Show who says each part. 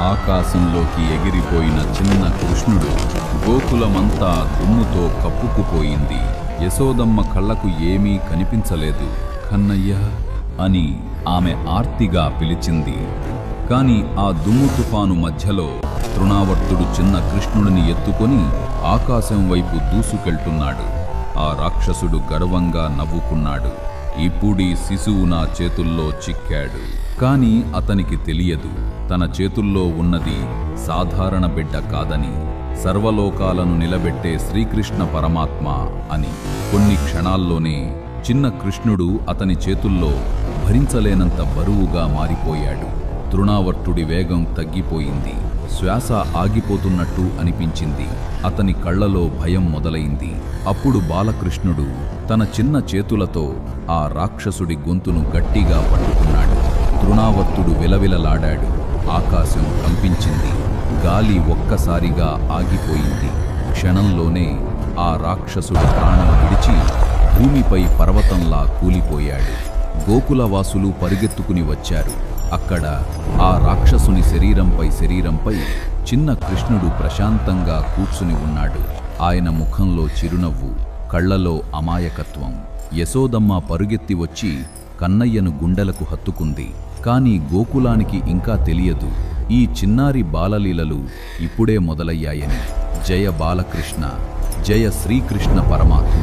Speaker 1: ఆకాశంలోకి ఎగిరిపోయిన చిన్న కృష్ణుడు గోకులమంతా దుమ్ముతో కప్పుకుపోయింది. యశోదమ్మ కళ్ళకు ఏమీ కనిపించలేదు. కన్నయ్య అని ఆమె ఆర్తిగా పిలిచింది. కాని ఆ దుమ్ము తుఫాను మధ్యలో తృణావర్తుడు చిన్న కృష్ణుడిని ఎత్తుకొని ఆకాశం వైపు దూసుకెళ్తున్నాడు. ఆ రాక్షసుడు గర్వంగా నవ్వుకున్నాడు. ఇప్పుడీ శిశువు నా చేతుల్లో చిక్కాడు. కాని అతనికి తెలియదు, తన చేతుల్లో ఉన్నది సాధారణ బిడ్డ కాదని, సర్వలోకాలను నిలబెట్టే శ్రీకృష్ణ పరమాత్మ అని. కొన్ని క్షణాల్లోనే చిన్న కృష్ణుడు అతని చేతుల్లో భరించలేనంత బరువుగా మారిపోయాడు. తృణావర్తుడి వేగం తగ్గిపోయింది. శ్వాస ఆగిపోతున్నట్టు అనిపించింది. అతని కళ్లలో భయం మొదలైంది. అప్పుడు బాలకృష్ణుడు తన చిన్న చేతులతో ఆ రాక్షసుడి గొంతును గట్టిగా పట్టుకున్నాడు. తృణావర్తుడు విలవిలలాడాడు. ఆకాశం కంపించింది. గాలి ఒక్కసారిగా ఆగిపోయింది. క్షణంలోనే ఆ రాక్షసుడి ప్రాణం విడిచి భూమిపై పర్వతంలా కూలిపోయాడు. గోకులవాసులు పరిగెత్తుకుని వచ్చారు. అక్కడ ఆ రాక్షసుని శరీరంపై చిన్న కృష్ణుడు ప్రశాంతంగా కూర్చుని ఉన్నాడు. ఆయన ముఖంలో చిరునవ్వు, కళ్లలో అమాయకత్వం. యశోదమ్మ పరుగెత్తి వచ్చి కన్నయ్యను గుండెలకు హత్తుకుంది. కాని గోకులానికి ఇంకా తెలియదు, ఈ చిన్నారి బాలలీలలు ఇప్పుడే మొదలయ్యాయని. జయ బాలకృష్ణ, జయ శ్రీకృష్ణ పరమాత్మ.